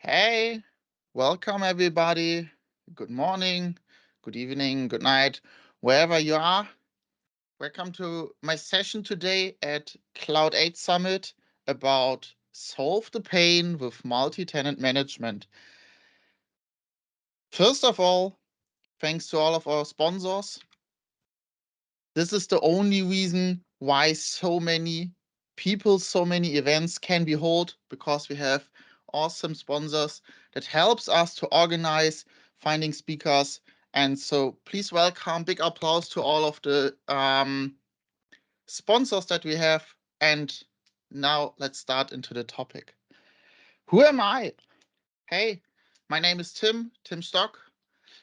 Hey, welcome everybody. Good morning, good evening, good night, wherever you are. Welcome to my session today at Cloudeight Summit about solve the pain with multi-tenant management. First of all, thanks to all of our sponsors. This is the only reason why so many people, so many events can be held, because we have awesome sponsors that helps us to organize finding speakers. And so please welcome, big applause to all of the sponsors that we have. And now let's start into the topic. Who am I? Hey, my name is Tim Stock.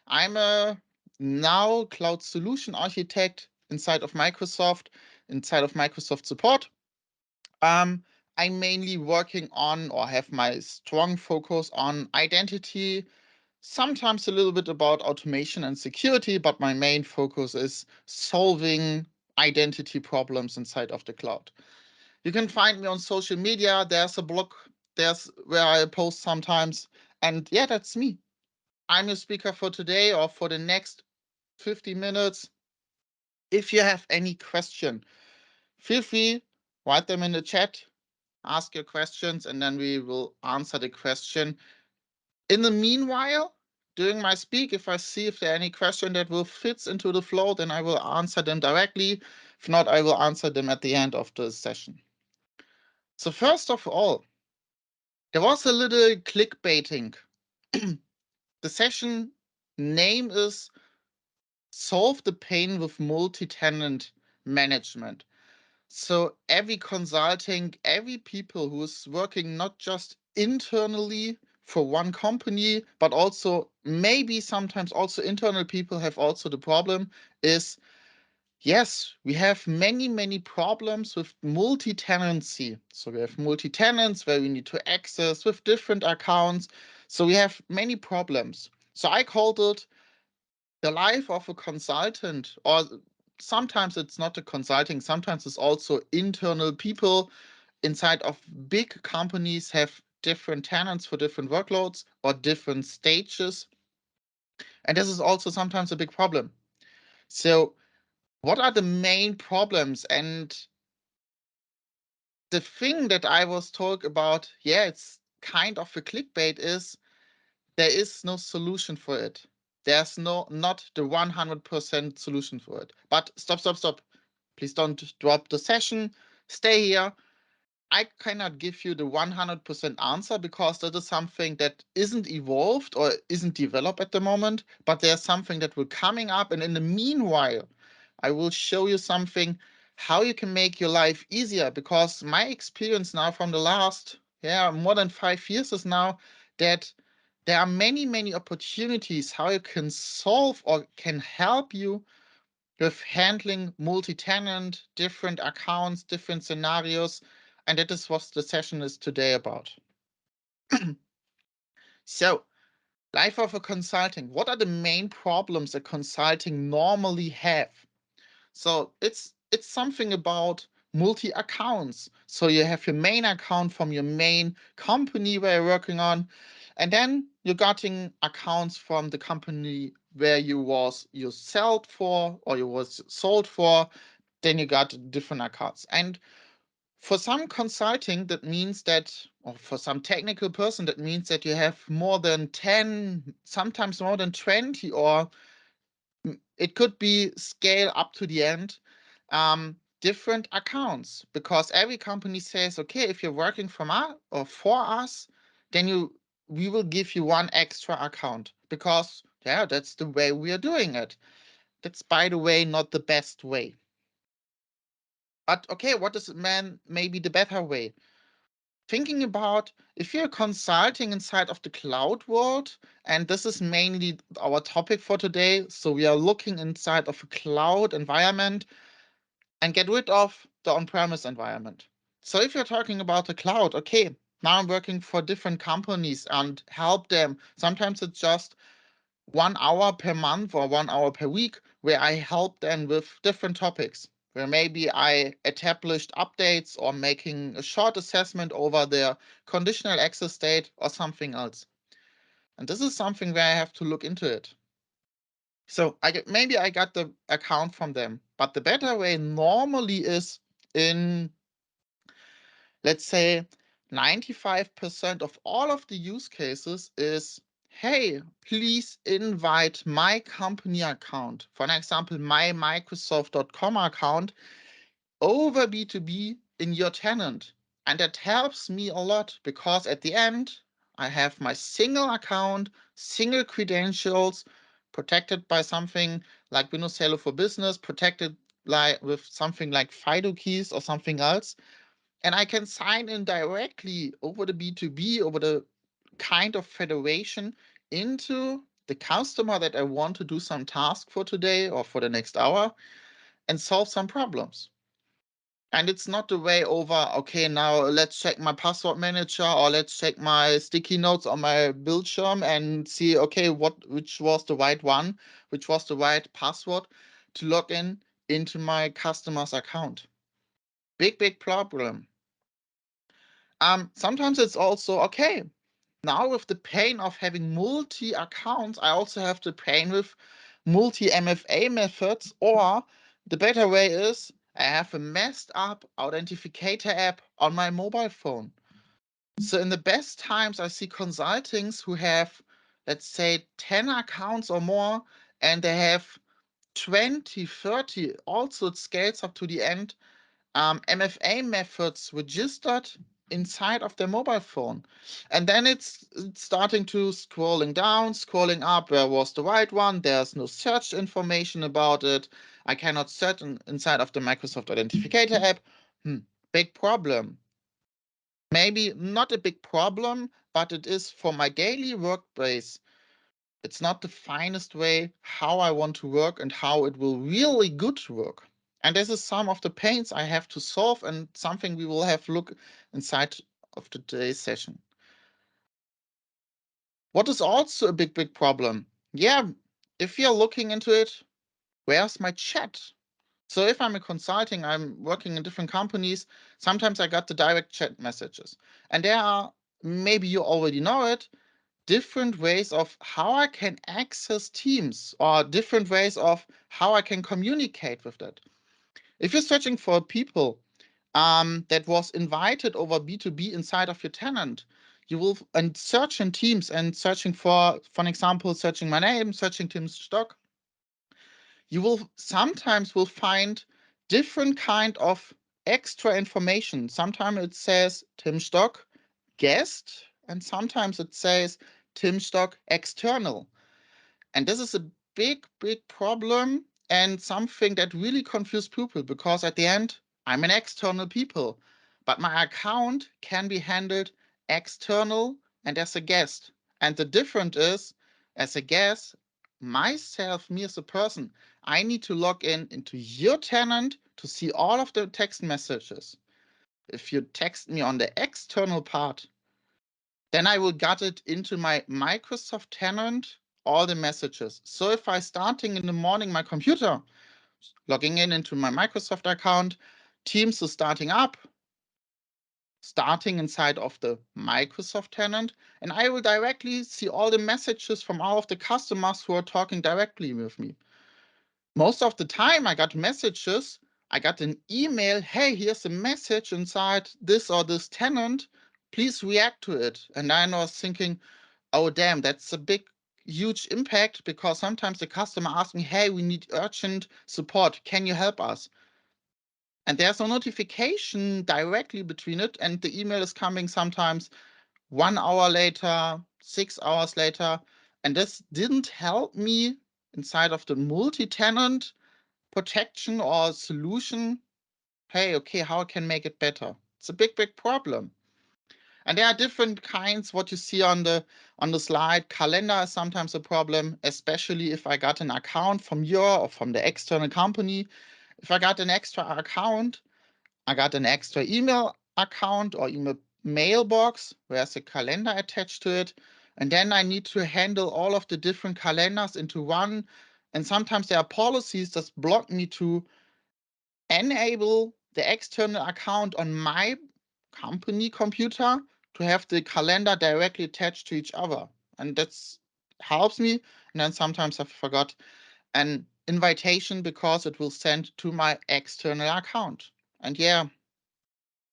I'm a now cloud solution architect inside of Microsoft support. Um, I'm mainly working on, or have my strong focus on, identity, sometimes a little bit about automation and security, but my main focus is solving identity problems inside of the cloud. You can find me on social media. There's a blog, there's where I post sometimes. And yeah, that's me. I'm your speaker for today or for the next 50 minutes. If you have any question, feel free, write them in the chat, ask your questions, and then we will answer the question. In the meanwhile, during my speak, if I see if there are any question that will fit into the flow, then I will answer them directly. If not, I will answer them at the end of the session. So first of all, there was a little clickbaiting. The session name is Solve the Pain with Multi-Tenant Management. So every consulting, every people who is working not just internally for one company, but also maybe sometimes also internal people have also the problem is, yes, we have many problems with multi-tenancy. So we have multi-tenants where we need to access with different accounts. So we have many problems. So I called it the life of a consultant, or sometimes it's not a consulting, sometimes it's also internal people inside of big companies have different tenants for different workloads or different stages. And this is also sometimes a big problem. So what are the main problems? And the thing that I was told about, yeah, it's kind of a clickbait, is there is no solution for it. There's not the 100% solution for it. But stop. Please don't drop the session. Stay here. I cannot give you the 100% answer because that is something that isn't evolved or isn't developed at the moment, but there's something that will coming up. And in the meanwhile, I will show you something how you can make your life easier, because my experience now from the last, more than 5 years is now that there are many opportunities how you can solve or can help you with handling multi-tenant, different accounts, different scenarios. And that is what the session is today about. So, life of a consulting. What are the main problems a consulting normally have? So it's something about multi-accounts. So you have your main account from your main company where you're working on, and then you're getting accounts from the company where you sold for or you was sold for. Then you got different accounts. And for some consulting, that means that, or for some technical person, that means that you have more than 10, sometimes more than 20, or it could be scale up to the end, different accounts, because every company says, okay, if you're working from us or for us, then we will give you one extra account, because yeah, that's the way we are doing it. That's, by the way, not the best way. But okay, what is maybe the better way? Thinking about if you're consulting inside of the cloud world, and this is mainly our topic for today. So we are looking inside of a cloud environment and get rid of the on-premise environment. So if you're talking about the cloud, okay, now I'm working for different companies and help them. Sometimes it's just 1 hour per month or 1 hour per week where I help them with different topics. where maybe I established updates or making a short assessment over their conditional access state or something else. And this is something where I have to look into it. So maybe I got the account from them, but the better way normally is in, let's say, 95% of all of the use cases is, hey, please invite my company account, for an example, my Microsoft.com account, over B2B in your tenant. And that helps me a lot because at the end, I have my single account, single credentials, protected by something like Windows Hello for Business, protected like with something like FIDO keys or something else. And I can sign in directly over the B2B, over the kind of federation into the customer that I want to do some task for today or for the next hour and solve some problems. And it's not the way over, okay, now let's check my password manager or let's check my sticky notes on my Bildschirm and see, okay, which was the right one, which was the right password to log in into my customer's account. Big problem. Sometimes it's also, okay, now with the pain of having multi accounts, I also have the pain with multi MFA methods, or the better way is I have a messed up authenticator app on my mobile phone. So in the best times, I see consultants who have, let's say, 10 accounts or more, and they have 20, 30, also it scales up to the end, MFA methods registered inside of their mobile phone. And then it's starting to scrolling down, scrolling up. Where was the right one? There's no search information about it. I cannot search inside of the Microsoft Authenticator app. Big problem. Maybe not a big problem, but it is for my daily workplace. It's not the finest way how I want to work and how it will really good work. And this is some of the pains I have to solve and something we will have look inside of today's session. What is also a big problem? Yeah, if you're looking into it, where's my chat? So if I'm a consulting, I'm working in different companies, sometimes I got the direct chat messages. And there are, maybe you already know it, different ways of how I can access Teams or different ways of how I can communicate with that. If you're searching for people that was invited over B2B inside of your tenant, you will and search in Teams and searching for an example, searching my name, searching Tim Stock, you will sometimes find different kind of extra information. Sometimes it says Tim Stock guest, and sometimes it says Tim Stock external. And this is a big problem and something that really confused people because at the end, I'm an external people, but my account can be handled external and as a guest. And the difference is, as a guest, myself, me as a person, I need to log in into your tenant to see all of the text messages. If you text me on the external part, then I will get it into my Microsoft tenant, all the messages. So if I starting in the morning my computer, logging in into my Microsoft account, Teams is starting up, starting inside of the Microsoft tenant, and I will directly see all the messages from all of the customers who are talking directly with me. Most of the time I got messages, I got an email, hey, here's a message inside this or this tenant, please react to it. And I was thinking, oh, damn, that's a big, huge impact because sometimes the customer asks me, hey, we need urgent support. Can you help us? And there's no notification directly between it. And the email is coming sometimes 1 hour later, 6 hours later. And this didn't help me inside of the multi-tenant protection or solution. Hey, okay, how I can make it better? It's a big problem. And there are different kinds, what you see on the slide. Calendar is sometimes a problem, especially if I got an account from your or from the external company. If I got an extra account, I got an extra email account or email mailbox, where's a calendar attached to it. And then I need to handle all of the different calendars into one. And sometimes there are policies that block me to enable the external account on my company computer to have the calendar directly attached to each other. And that's helps me. And then sometimes I forgot an invitation because it will send to my external account. And yeah,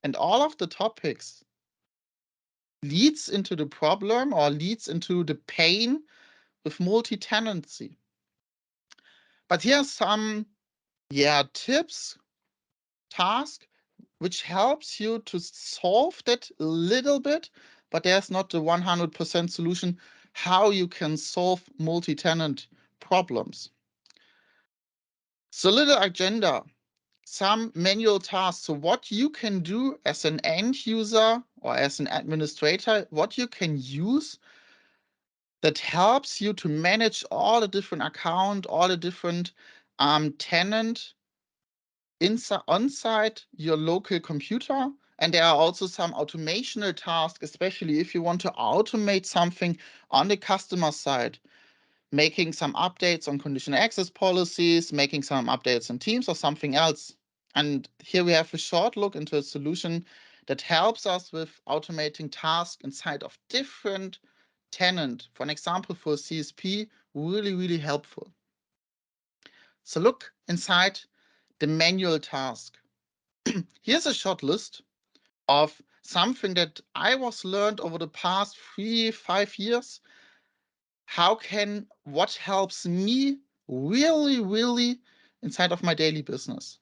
and all of the topics leads into the problem or leads into the pain with multi-tenancy. But here's some tips, task, which helps you to solve that a little bit, but there's not the 100% solution how you can solve multi-tenant problems. So little agenda, some manual tasks. So what you can do as an end user or as an administrator, what you can use that helps you to manage all the different account, all the different tenant inside on-site your local computer. And there are also some automational tasks, especially if you want to automate something on the customer side, making some updates on conditional access policies, making some updates on Teams or something else. And here we have a short look into a solution that helps us with automating tasks inside of different tenant. For an example, for CSP, really, really helpful. So look inside the manual task. Here's a short list of something that I was learned over the past 3-5 years. What helps me really, really inside of my daily business.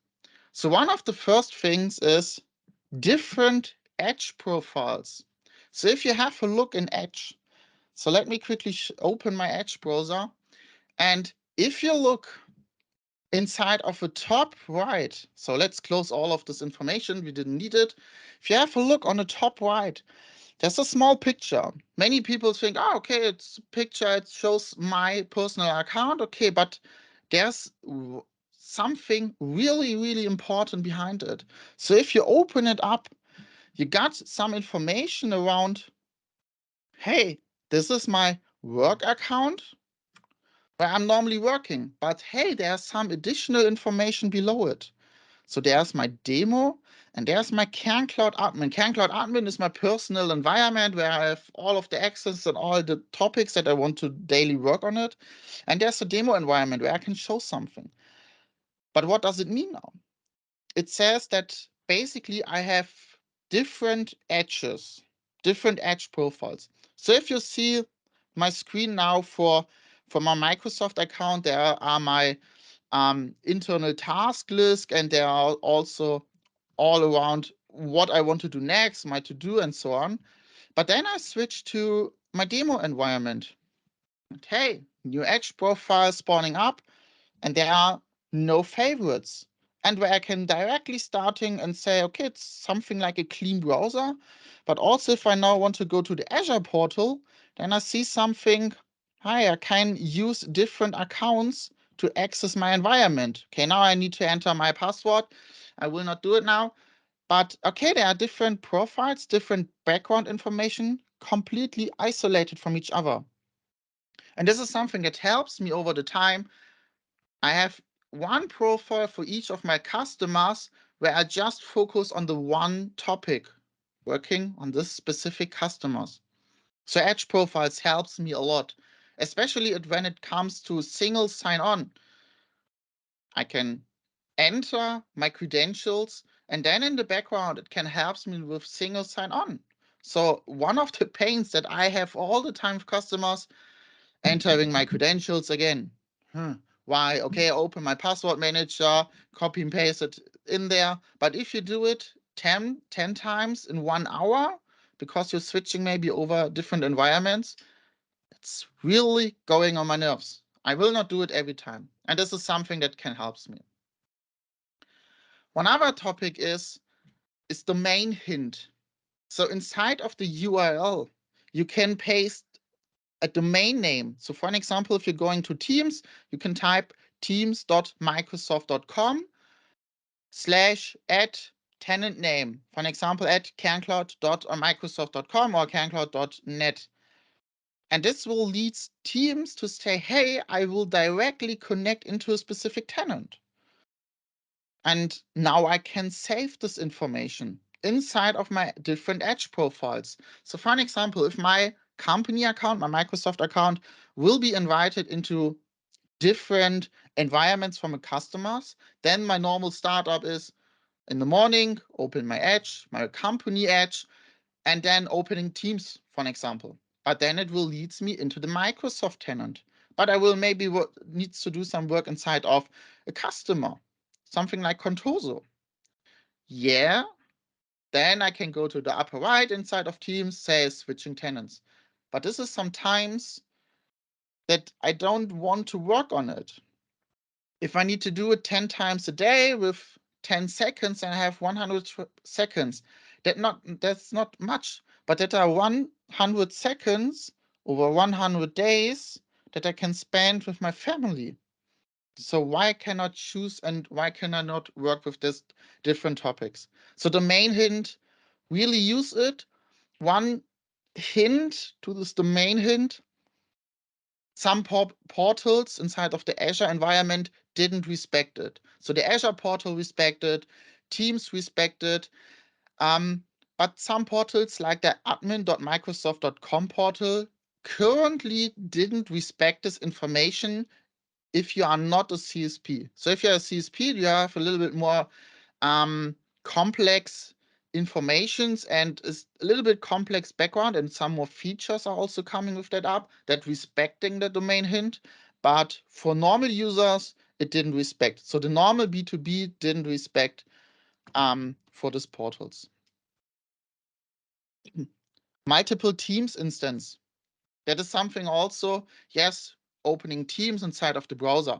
So one of the first things is different edge profiles. So if you have a look in Edge, so let me quickly open my Edge browser. And if you look inside of the top right, so let's close all of this information, we didn't need it. If you have a look on the top right, there's a small picture. Many people think, oh, okay, it's a picture, it shows my personal account, okay, but there's something really, really important behind it. So if you open it up, you got some information around, hey, this is my work account where I'm normally working, but hey, there's some additional information below it. So there's my demo and there's my CanCloud admin. CanCloud admin is my personal environment where I have all of the access and all the topics that I want to daily work on it. And there's a demo environment where I can show something. But what does it mean now? It says that basically I have different edges, different edge profiles. So if you see my screen now for my Microsoft account, there are my internal task list, and there are also all around what I want to do next, my to-do, and so on. But then I switch to my demo environment. And hey, new edge profile spawning up, and there are no favorites. And where I can directly starting and say, okay, it's something like a clean browser. But also if I now want to go to the Azure portal, then I see something, hi, I can use different accounts to access my environment. Okay, now I need to enter my password. I will not do it now. But okay, there are different profiles, different background information, completely isolated from each other. And this is something that helps me over the time. I have one profile for each of my customers where I just focus on the one topic, working on this specific customers. So Edge Profiles helps me a lot, especially when it comes to single sign-on. I can enter my credentials, and then in the background, it can help me with single sign-on. So one of the pains that I have all the time with customers, entering my credentials again. Why? Okay, I open my password manager, copy and paste it in there. But if you do it 10 times in 1 hour, because you're switching maybe over different environments, it's really going on my nerves. I will not do it every time. And this is something that can help me. One other topic is domain hint. So inside of the URL, you can paste a domain name. So for an example, if you're going to Teams, you can type teams.microsoft.com/@tenant name. For an example, at cancloud.microsoft.com or cancloud.net. And this will lead Teams to say, hey, I will directly connect into a specific tenant. And now I can save this information inside of my different edge profiles. So for an example, if my company account, my Microsoft account, will be invited into different environments from the customers, then my normal startup is in the morning, open my edge, my company edge, and then opening Teams, for an example. But then it will lead me into the Microsoft tenant. But I will maybe needs to do some work inside of a customer, something like Contoso. Yeah, then I can go to the upper right inside of Teams, say switching tenants. But this is sometimes that I don't want to work on it. If I need to do it 10 times a day with 10 seconds and I have 100 seconds, that's not much, but that are 100 seconds over 100 days that I can spend with my family. So why cannot choose and why can I not work with this different topics? So the main hint, really use it. One hint to this domain hint, some portals inside of the Azure environment didn't respect it. So the Azure portal respected, Teams respected, but some portals like the admin.microsoft.com portal currently didn't respect this information if you are not a CSP. So if you're a CSP, you have a little bit more complex informations and is a little bit complex background, and some more features are also coming with that respecting the domain hint. But for normal users, it didn't respect. So the normal B2B didn't respect for these portals. Multiple Teams instance. That is something also, yes, opening Teams inside of the browser.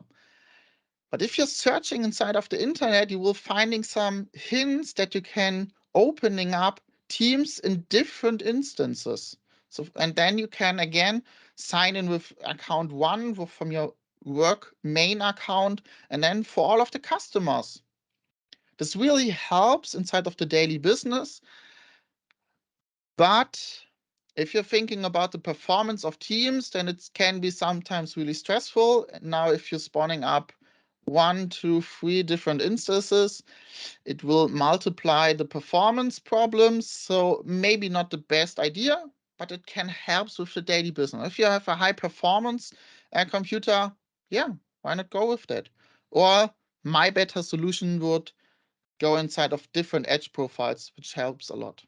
But if you're searching inside of the internet, you will finding some hints that you can opening up Teams in different instances. So, and then you can again sign in with account one from your work main account, and then for all of the customers. This really helps inside of the daily business. But if you're thinking about the performance of Teams, then it can be sometimes really stressful. Now, if you're spawning up 1, 2, 3 different instances, it will multiply the performance problems. So maybe not the best idea, but it can help with the daily business. If you have a high performance computer, yeah, why not go with that? Or my better solution would go inside of different edge profiles, which helps a lot.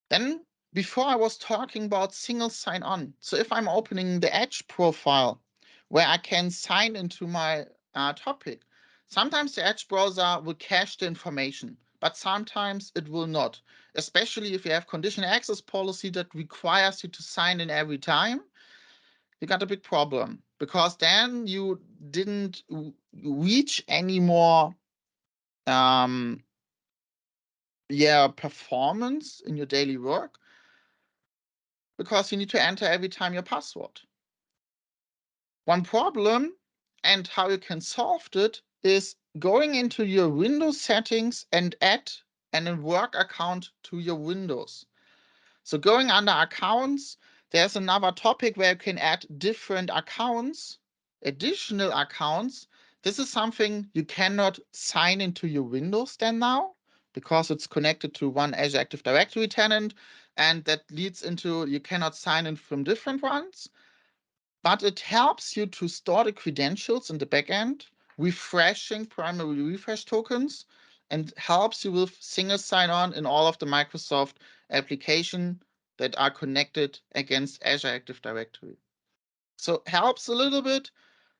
Then before I was talking about single sign-on. So if I'm opening the Edge profile where I can sign into my topic, sometimes the Edge browser will cache the information, but sometimes it will not. Especially if you have conditional access policy that requires you to sign in every time, you got a big problem because then you didn't reach any more performance in your daily work, because you need to enter every time your password. One problem and how you can solve it is going into your Windows settings and add a work account to your Windows. So going under accounts, there's another topic where you can add different accounts, additional accounts. This is something you cannot sign into your Windows then now, because it's connected to one Azure Active Directory tenant, and that leads into you cannot sign in from different ones. But it helps you to store the credentials in the backend, refreshing primary refresh tokens, and helps you with single sign-on in all of the Microsoft applications that are connected against Azure Active Directory. So helps a little bit,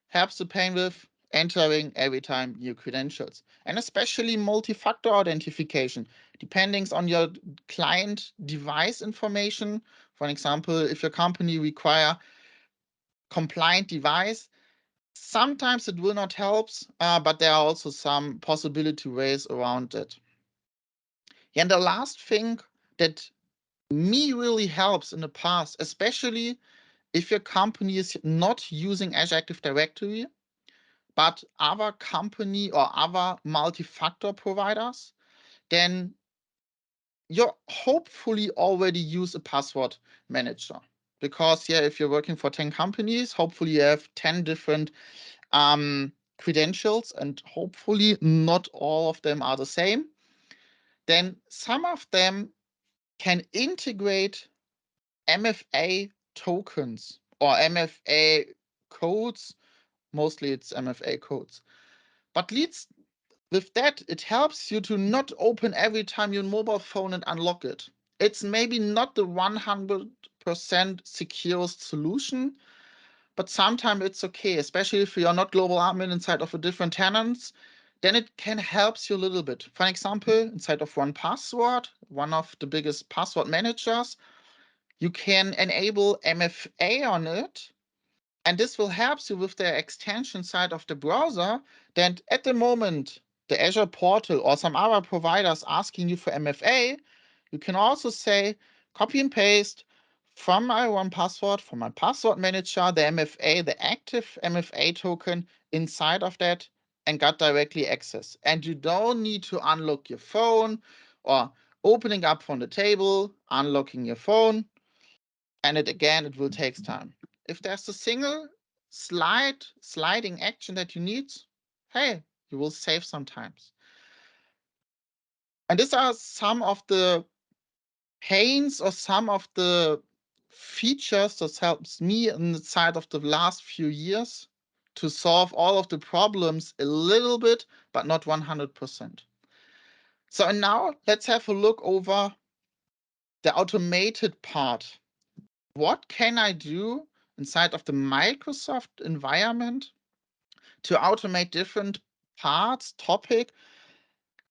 helps the pain with entering every time new credentials, and especially multi-factor authentication, depending on your client device information. For example, if your company require compliant device, sometimes it will not help, but there are also some possibility ways around it. Yeah, and the last thing that me really helps in the past, especially if your company is not using Azure Active Directory, but other company or other multi-factor providers, then you hopefully already use a password manager. Because if you're working for 10 companies, hopefully you have 10 different credentials, and hopefully not all of them are the same, then some of them can integrate MFA tokens or MFA codes. Mostly it's MFA codes. But with that, it helps you to not open every time your mobile phone and unlock it. It's maybe not the 100% secure solution, but sometimes it's okay, especially if you are not global admin inside of a different tenants, then it can help you a little bit. For example, inside of 1Password, one of the biggest password managers, you can enable MFA on it, and this will help you with the extension side of the browser. Then at the moment, the Azure portal or some other providers asking you for MFA, you can also say, copy and paste from my 1Password, from my password manager, the MFA, the active MFA token inside of that, and got directly access. And you don't need to unlock your phone or opening up from the table, unlocking your phone, and it will take time. If there's a single sliding action that you need, hey, you will save some times. And these are some of the pains or some of the features that helps me inside of the last few years to solve all of the problems a little bit, but not 100%. So and now let's have a look over the automated part. What can I do inside of the Microsoft environment to automate different parts, topic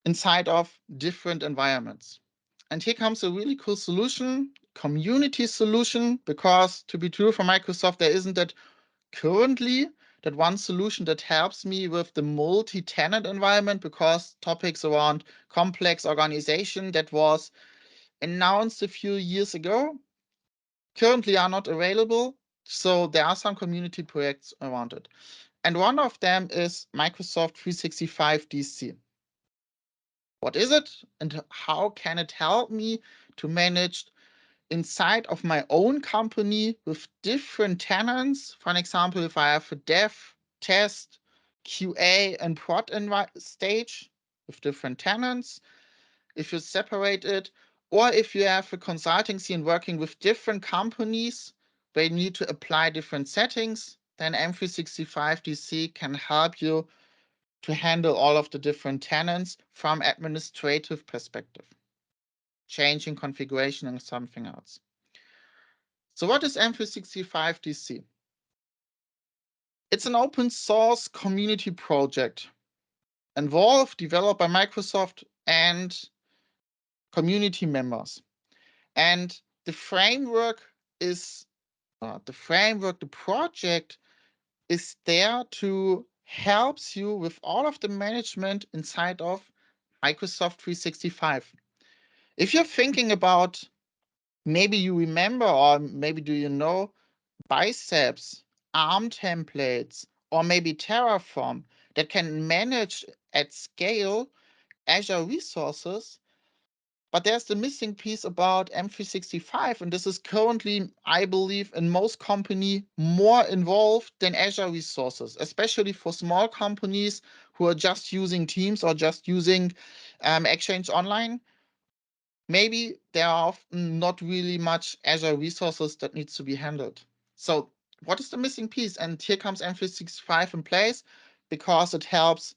inside of different environments? And here comes a really cool solution, community solution, because to be true for Microsoft, there isn't that currently that one solution that helps me with the multi-tenant environment, because topics around complex organization that was announced a few years ago currently are not available. So there are some community projects around it. And one of them is Microsoft 365 DC. What is it and how can it help me to manage inside of my own company with different tenants? For an example, if I have a dev, test, QA, and prod stage with different tenants, if you separate it, or if you have a consultancy and working with different companies where you need to apply different settings, then M365 DC can help you to handle all of the different tenants from administrative perspective, changing configuration and something else. So what is M365 DC? It's an open source community project involved, developed by Microsoft and community members. And the framework is the project is there to help you with all of the management inside of Microsoft 365. If you're thinking about, maybe you remember or maybe do you know biceps, ARM templates, or maybe Terraform that can manage at scale Azure resources. But there's the missing piece about M365, and this is currently, I believe, in most companies more involved than Azure resources, especially for small companies who are just using Teams or just using Exchange Online. Maybe there are often not really much Azure resources that needs to be handled. So what is the missing piece? And here comes M365 in place because it helps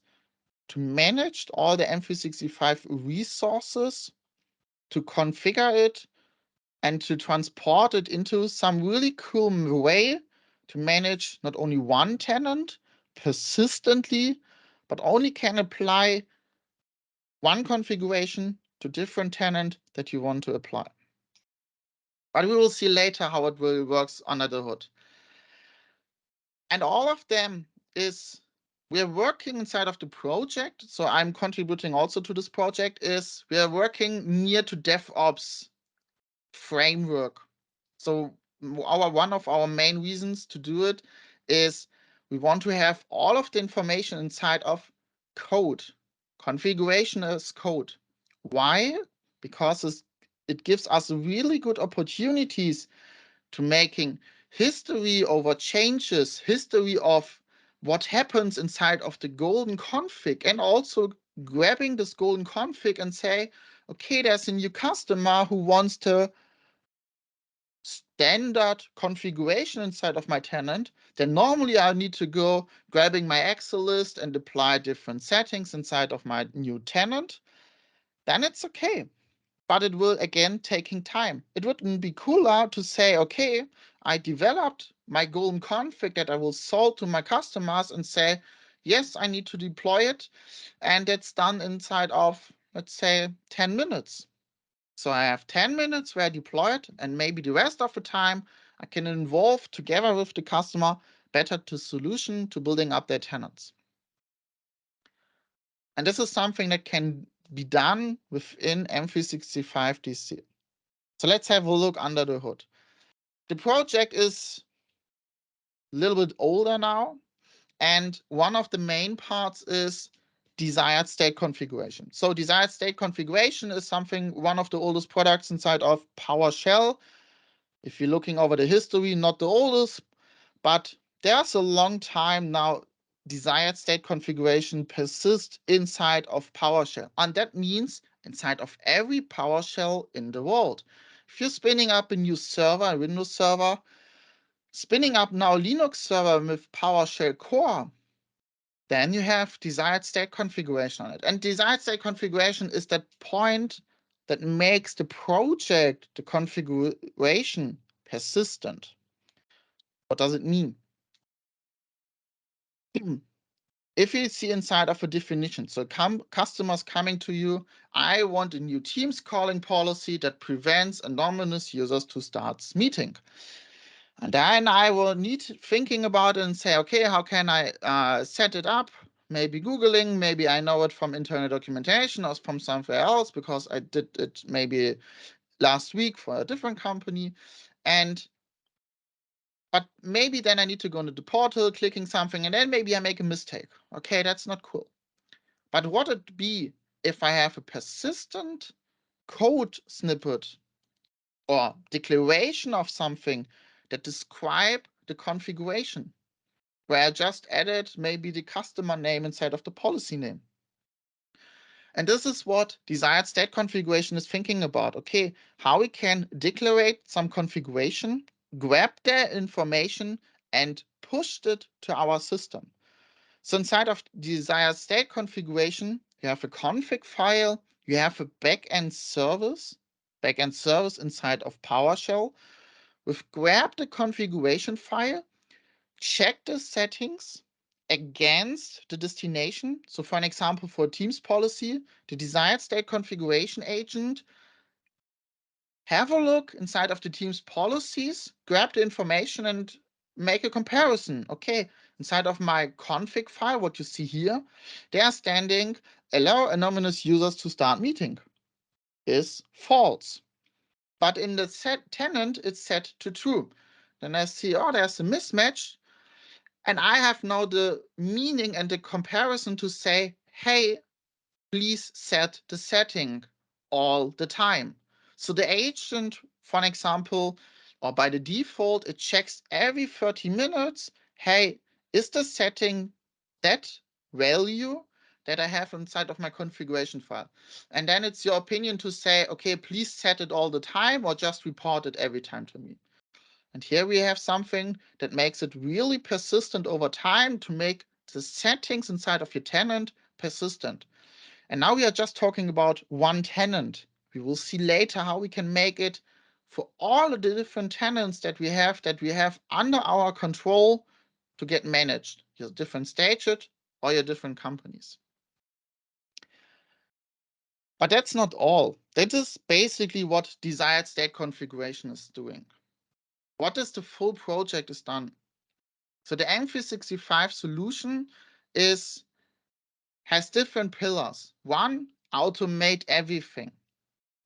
to manage all the M365 resources, to configure it, and to transport it into some really cool way to manage not only one tenant persistently, but only can apply one configuration to different tenant that you want to apply. But we will see later how it will works under the hood. And all of them is, we are working inside of the project. So I'm contributing also to this project, is we are working near to DevOps framework. So one of our main reasons to do it is we want to have all of the information inside of code. Configuration as code. Why? Because it gives us really good opportunities to making history over changes, history of what happens inside of the golden config, and also grabbing this golden config and say, okay, there's a new customer who wants to standard configuration inside of my tenant, then normally I need to go grabbing my Excel list and apply different settings inside of my new tenant. Then it's okay. But it will again taking time. It wouldn't be cooler to say, okay, I developed my golden config that I will sold to my customers and say, yes, I need to deploy it. And it's done inside of, let's say, 10 minutes. So I have 10 minutes where I deploy it, and maybe the rest of the time I can involve together with the customer better to solution to building up their tenants. And this is something that can be done within M365 DC. So let's have a look under the hood. The project is a little bit older now, and one of the main parts is desired state configuration. So desired state configuration is one of the oldest products inside of PowerShell. If you're looking over the history, not the oldest, but there's a long time now desired state configuration persists inside of PowerShell. And that means inside of every PowerShell in the world. If you're spinning up a new server, a Windows server, spinning up now Linux server with PowerShell core, then you have desired state configuration on it. And desired state configuration is that point that makes the project, the configuration, persistent. What does it mean? If you see inside of a definition, so customers coming to you, I want a new Teams calling policy that prevents anonymous users to start meeting. And then I will need thinking about it and say, okay, how can I set it up? Maybe Googling, maybe I know it from internal documentation or from somewhere else because I did it maybe last week for a different company. But maybe then I need to go into the portal, clicking something, and then maybe I make a mistake. Okay, that's not cool. But what would it be if I have a persistent code snippet or declaration of something that describe the configuration, where I just added maybe the customer name instead of the policy name? And this is what desired state configuration is thinking about. Okay, how we can declare some configuration, grab their information, and push it to our system. So inside of desired state configuration, you have a config file, you have a backend service inside of PowerShell. We've grabbed the configuration file, check the settings against the destination. So for an example, for a Teams policy, the desired state configuration agent, have a look inside of the Teams policies, grab the information and make a comparison. Okay, inside of my config file, what you see here, they are standing allow anonymous users to start meeting is false. But in the set tenant, it's set to true. Then I see, oh, there's a mismatch. And I have now the meaning and the comparison to say, hey, please set the setting all the time. So the agent, for an example, or by the default, it checks every 30 minutes, hey, is the setting that value that I have inside of my configuration file? And then it's your opinion to say, okay, please set it all the time or just report it every time to me. And here we have something that makes it really persistent over time to make the settings inside of your tenant persistent. And now we are just talking about one tenant. We will see later how we can make it for all of the different tenants that we have under our control to get managed, your different stages or your different companies. But that's not all. That is basically what desired state configuration is doing. What is the full project is done? So the M365 solution has different pillars. One, automate everything.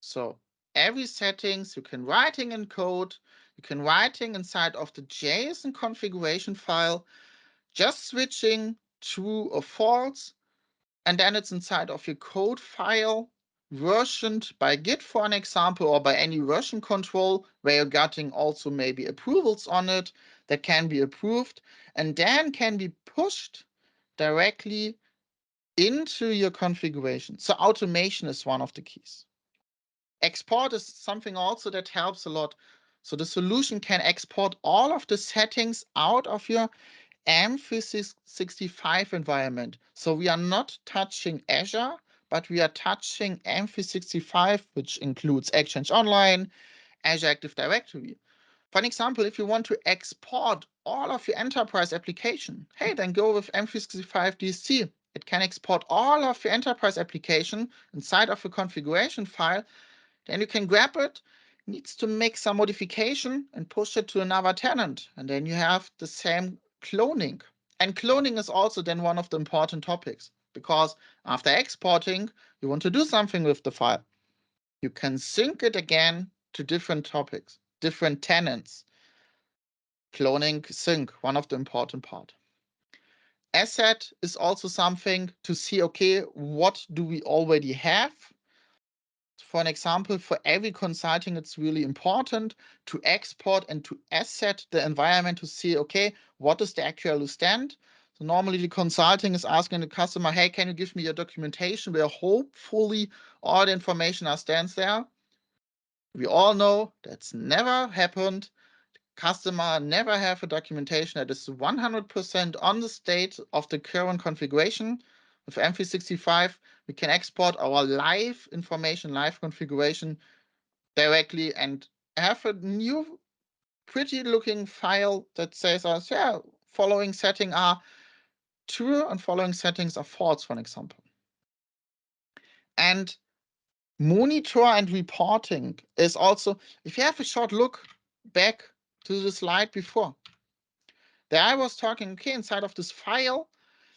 So every settings you can writing in code, you can writing inside of the JSON configuration file, just switching true or false, and then it's inside of your code file, versioned by Git for an example, or by any version control, where you're getting also maybe approvals on it. that can be approved and then can be pushed directly into your configuration. So automation is one of the keys. Export is something also that helps a lot. So the solution can export all of the settings out of your M365 environment. So we are not touching Azure, but we are touching M365, which includes Exchange Online, Azure Active Directory. For an example, if you want to export all of your enterprise application, hey, then go with M365 DSC. It can export all of your enterprise application inside of a configuration file. Then you can grab it, needs to make some modification and push it to another tenant. And then you have the same cloning. And cloning is also then one of the important topics, because after exporting, you want to do something with the file. You can sync it again to different topics, different tenants. Cloning sync, one of the important part. Asset is also something to see, okay, what do we already have? For an example, for every consulting, it's really important to export and to asset the environment to see, okay, what is the actual stand? So normally the consulting is asking the customer, hey, can you give me your documentation where hopefully all the information stands there? We all know that's never happened. Customer never have a documentation that is 100% on the state of the current configuration. With M365, we can export our live information, live configuration directly and have a new pretty looking file that says us, yeah, following setting are true and following settings are false, for an example. And monitor and reporting is also, if you have a short look back to the slide before, there I was talking, okay, inside of this file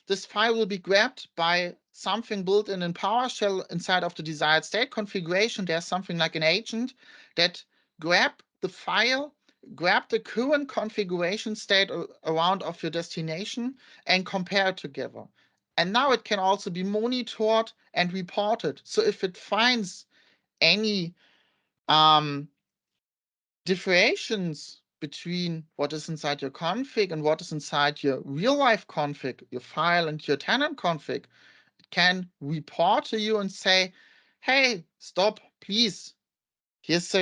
will be grabbed by something built in PowerShell inside of the desired state configuration. There's something like an agent that grab the file, grab the current configuration state around of your destination and compare it together. And now it can also be monitored and reported. So if it finds any differentiations between what is inside your config and what is inside your real-life config, your file and your tenant config, it can report to you and say, hey, stop, please. Here's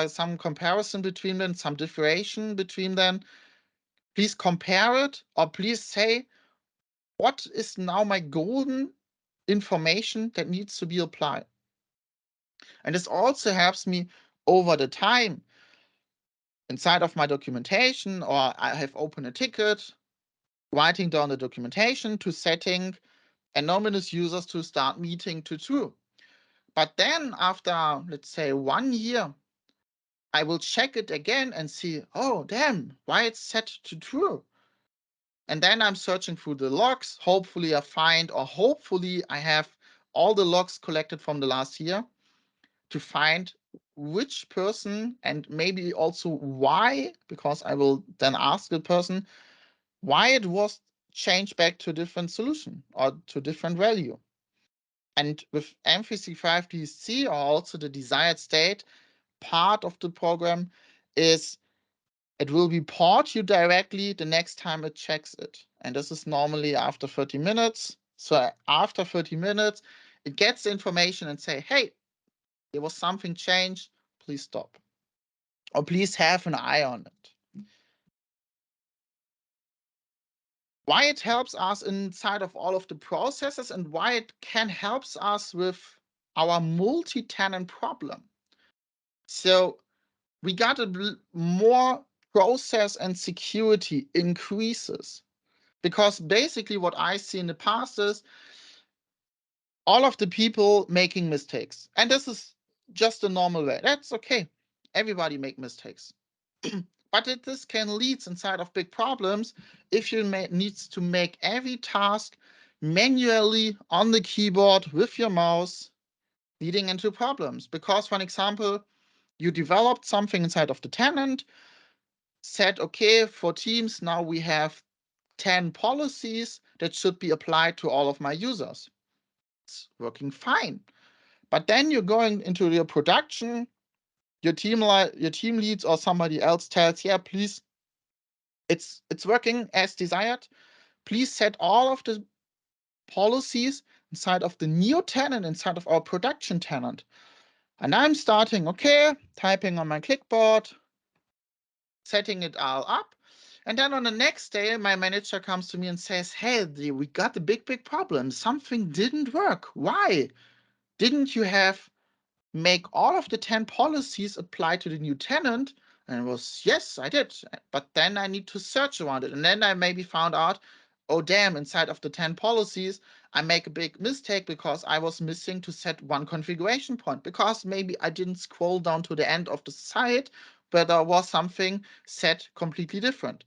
some comparison between them, some differentiation between them. Please compare it, or please say, what is now my golden information that needs to be applied? And this also helps me over the time inside of my documentation, or I have opened a ticket, writing down the documentation to setting anonymous users to start meeting to true. But then after, let's say 1 year, I will check it again and see, oh, damn, why it's set to true. And then I'm searching through the logs. Hopefully I find, or hopefully I have all the logs collected from the last year to find which person and maybe also why, because I will then ask the person why it was changed back to a different solution or to a different value. And with M365 DSC, or also the desired state part of the program, is it will report you directly the next time it checks it. And this is normally after 30 minutes. So after 30 minutes, it gets the information and say, hey, there was something changed, please stop. Or please have an eye on it. Why it helps us inside of all of the processes and why it can help us with our multi-tenant problem. So we got more process and security increases, because basically what I see in the past is all of the people making mistakes. And this is just a normal way. That's okay. Everybody make mistakes. But this can lead inside of big problems if you needs to make every task manually on the keyboard with your mouse, leading into problems. Because, for an example, you developed something inside of the tenant, said, okay, for teams, now we have 10 policies that should be applied to all of my users. It's working fine. But then you're going into your production, your team leads or somebody else tells, yeah, please It's working as desired. Please set all of the policies inside of the new tenant, inside of our production tenant. And I'm starting, okay, typing on my clipboard, setting it all up. And then on the next day, my manager comes to me and says, hey, we got a big problem. Something didn't work. Why? Didn't you have make all of the 10 policies apply to the new tenant? And it was, yes, I did. But then I need to search around it. And then I maybe found out, oh, damn, inside of the 10 policies, I make a big mistake because I was missing to set one configuration point, because maybe I didn't scroll down to the end of the site, but there was something set completely different.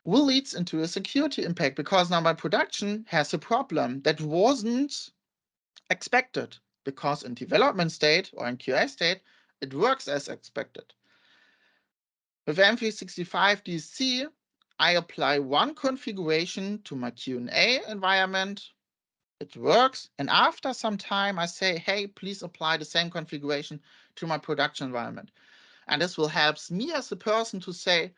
Will leads into a security impact, because now my production has a problem that wasn't expected, because in development state or in QA state, it works as expected. With M365 DC, I apply one configuration to my Q&A environment. It works. And after some time, I say, hey, please apply the same configuration to my production environment. And this will help me as a person to say,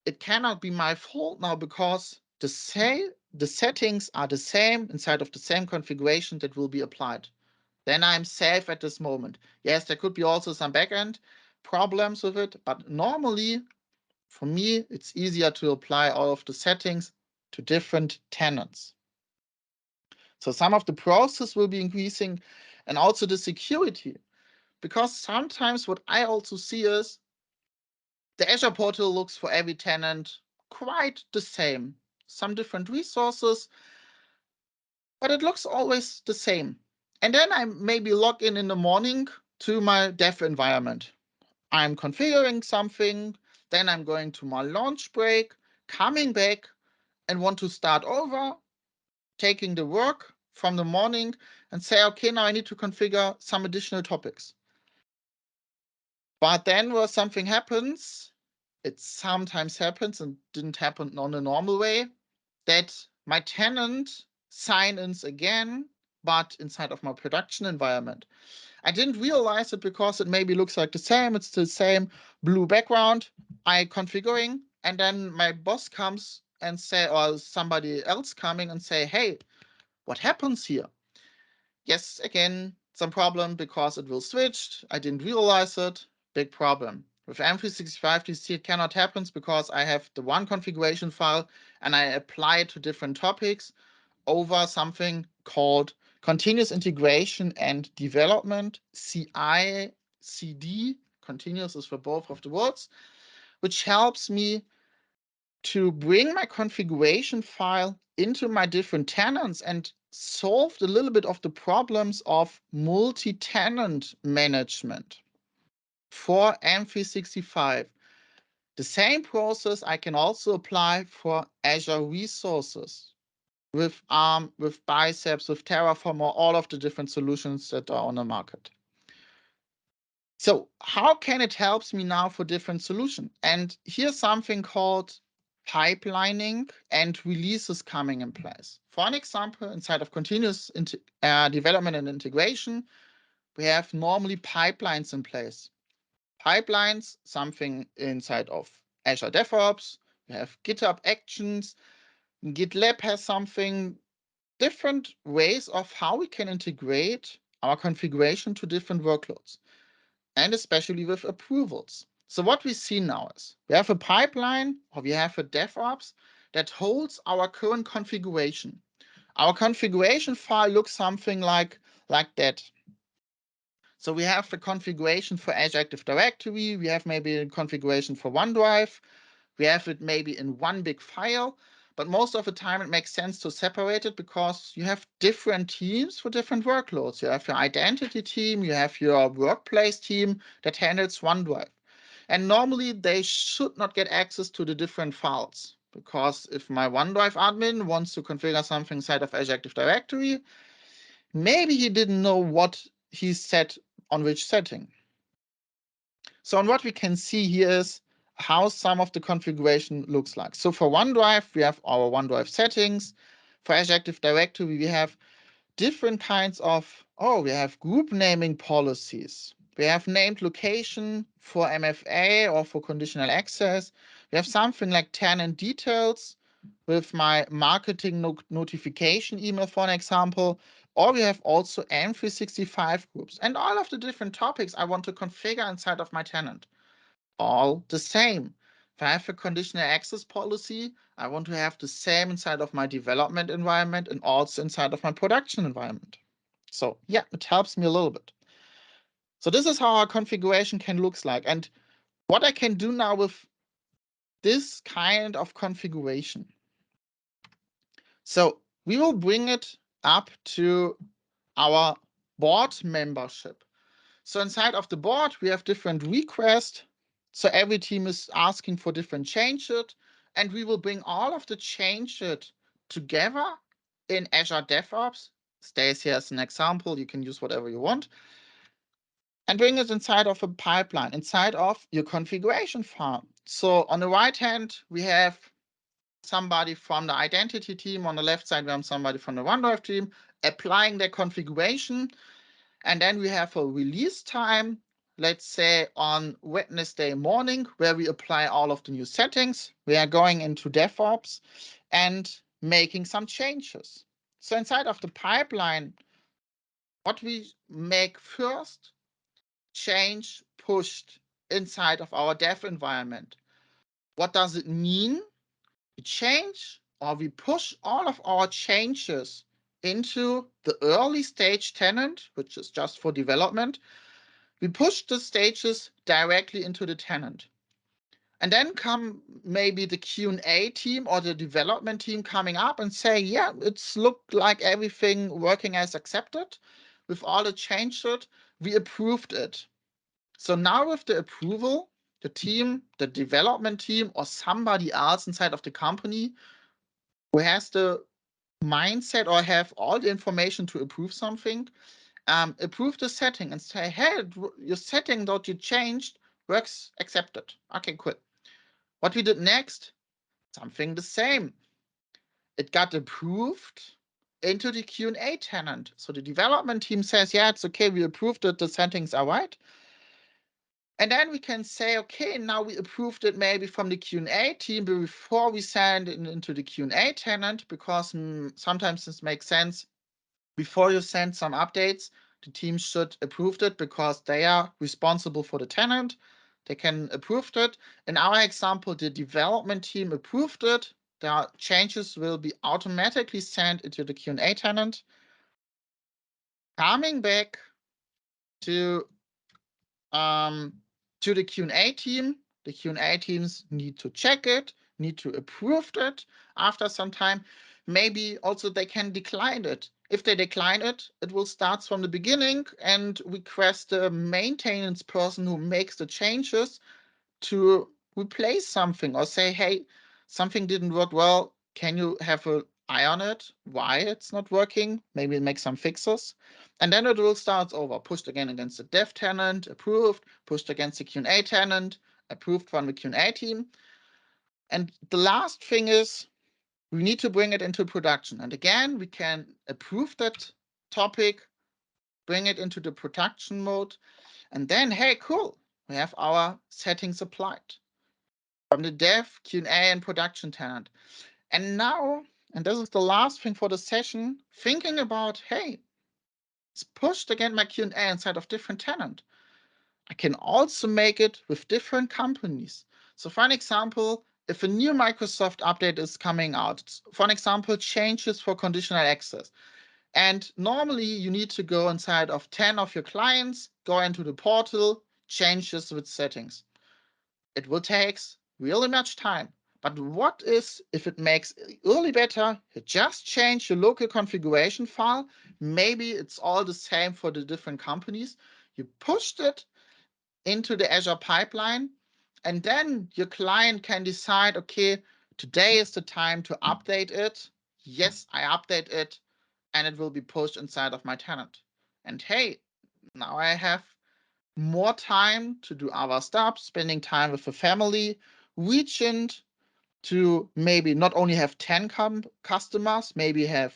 it cannot be my fault now, because the settings are the same inside of the same configuration that will be applied. Then I'm safe at this moment. Yes, there could be also some backend problems with it, but normally, for me, it's easier to apply all of the settings to different tenants. So some of the process will be increasing, and also the security, because sometimes what I also see is the Azure portal looks for every tenant quite the same. Some different resources, but it looks always the same. And then I maybe log in the morning to my dev environment. I'm configuring something, then I'm going to my lunch break, coming back and want to start over, taking the work from the morning and say, okay, now I need to configure some additional topics. But then when something happens, it sometimes happens and didn't happen on a normal way, that my tenant sign-ins again, but inside of my production environment. I didn't realize it because it maybe looks like the same. It's the same blue background I configuring. And then my boss comes and say, or somebody else coming and say, hey, what happens here? Yes, again, some problem because it will switch. I didn't realize it. Big problem. With M365 DC, it cannot happen because I have the one configuration file and I apply it to different topics over something called continuous integration and development, CI/CD. Continuous is for both of the words, which helps me to bring my configuration file into my different tenants and solved a little bit of the problems of multi-tenant management for M365. The same process I can also apply for Azure resources with ARM, with Biceps, with Terraform, or all of the different solutions that are on the market. So how can it help me now for different solutions? And here's something called pipelining and releases coming in place. For an example, inside of continuous development and integration, we have normally pipelines in place. Pipelines, something inside of Azure DevOps, we have GitHub Actions, GitLab has something, different ways of how we can integrate our configuration to different workloads, and especially with approvals. So what we see now is we have a pipeline, or we have a DevOps that holds our current configuration. Our configuration file looks something like that. So we have the configuration for Azure Active Directory, we have maybe a configuration for OneDrive, we have it maybe in one big file, but most of the time it makes sense to separate it because you have different teams for different workloads. You have your identity team, you have your workplace team that handles OneDrive. And normally they should not get access to the different files, because if my OneDrive admin wants to configure something inside of Azure Active Directory, maybe he didn't know what he set on which setting. So what we can see here is how some of the configuration looks like. So for OneDrive, we have our OneDrive settings. For Azure Active Directory, we have different kinds of, we have group naming policies. We have named location for MFA or for conditional access. We have something like tenant details with my marketing notification email, for an example. Or we have also M365 groups and all of the different topics I want to configure inside of my tenant. All the same. If I have a conditional access policy, I want to have the same inside of my development environment and also inside of my production environment. So yeah, it helps me a little bit. So this is how our configuration can look like. And what I can do now with this kind of configuration. So we will bring it up to our board membership. So inside of the board, we have different requests. So every team is asking for different changes, and we will bring all of the changes together in Azure DevOps. Stays here as an example. You can use whatever you want. And bring it inside of a pipeline, inside of your configuration file. So on the right hand, we have somebody from the identity team. On the left side, we have somebody from the OneDrive team applying their configuration. And then we have a release time, let's say on Wednesday morning, where we apply all of the new settings. We are going into DevOps and making some changes. So inside of the pipeline, what we make first, change pushed inside of our dev environment. What does it mean? We change or we push all of our changes into the early stage tenant, which is just for development. We push the stages directly into the tenant. And then come maybe the Q&A team or the development team coming up and say, yeah, it's looked like everything working as accepted with all the changes. We approved it. So now with the approval, the team, the development team, or somebody else inside of the company who has the mindset or have all the information to approve something, approve the setting and say, hey, your setting that you changed works accepted. Okay, cool. What we did next, something the same. It got approved into the Q&A tenant. So the development team says, yeah, it's okay, we approved it, the settings are right. And then we can say, okay, now we approved it maybe from the Q&A team before we send it into the Q&A tenant, because sometimes this makes sense. Before you send some updates, the team should approve it because they are responsible for the tenant. They can approve it. In our example, the development team approved it. The changes will be automatically sent into the Q&A tenant. Coming back to the Q&A team. The Q&A teams need to check it, need to approve it after some time. Maybe also they can decline it. If they decline it, it will start from the beginning and request the maintenance person who makes the changes to replace something or say, hey, something didn't work well. Can you have an eye on it? Why it's not working? Maybe make some fixes. And then it will start over. Pushed again against the dev tenant, approved, pushed against the Q&A tenant, approved from the Q&A team. And the last thing is we need to bring it into production. And again, we can approve that topic, bring it into the production mode, and then, hey, cool, we have our settings applied from the dev, Q&A, and production tenant. And now, and this is the last thing for the session, thinking about, hey, it's pushed again my Q&A inside of different tenant. I can also make it with different companies. So for an example, if a new Microsoft update is coming out, for an example, changes for conditional access. And normally you need to go inside of 10 of your clients, go into the portal, change this with settings. It will take really much time. But what is if it makes really better? You just change your local configuration file. Maybe it's all the same for the different companies. You pushed it into the Azure pipeline, and then your client can decide, okay, today is the time to update it. Yes, I update it, and it will be pushed inside of my tenant. And hey, now I have more time to do other stuff, spending time with the family, reaching to maybe not only have 10 customers, maybe have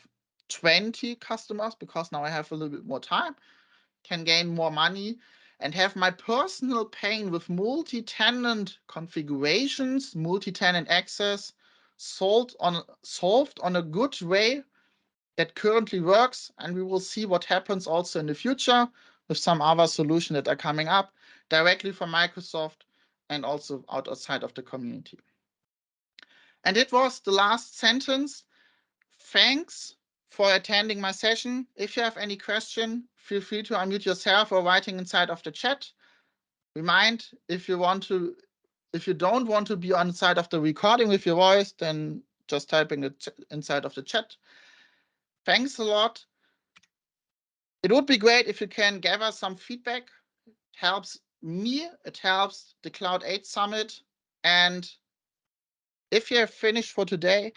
20 customers, because now I have a little bit more time, can gain more money. and have my personal pain with multi-tenant configurations, multi-tenant access solved on a good way that currently works, and we will see what happens also in the future with some other solutions that are coming up directly from Microsoft and also outside of the community. And it was the last sentence. Thanks for attending my session. If you have any question, feel free to unmute yourself or writing inside of the chat. Remind, if you don't want to be on the side of the recording with your voice, then just typing it inside of the chat. Thanks a lot. It would be great if you can gather some feedback. It helps me, it helps the Cloudeight Summit. And if you have finished for today,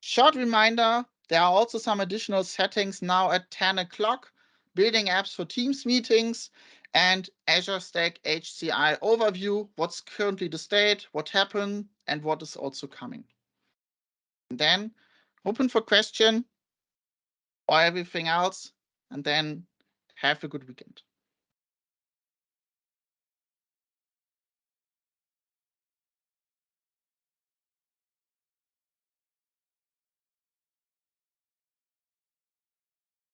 short reminder, there are also some additional settings now at 10 o'clock, building apps for Teams meetings and Azure Stack HCI overview, what's currently the state, what happened, and what is also coming. And then open for question or everything else, and then have a good weekend.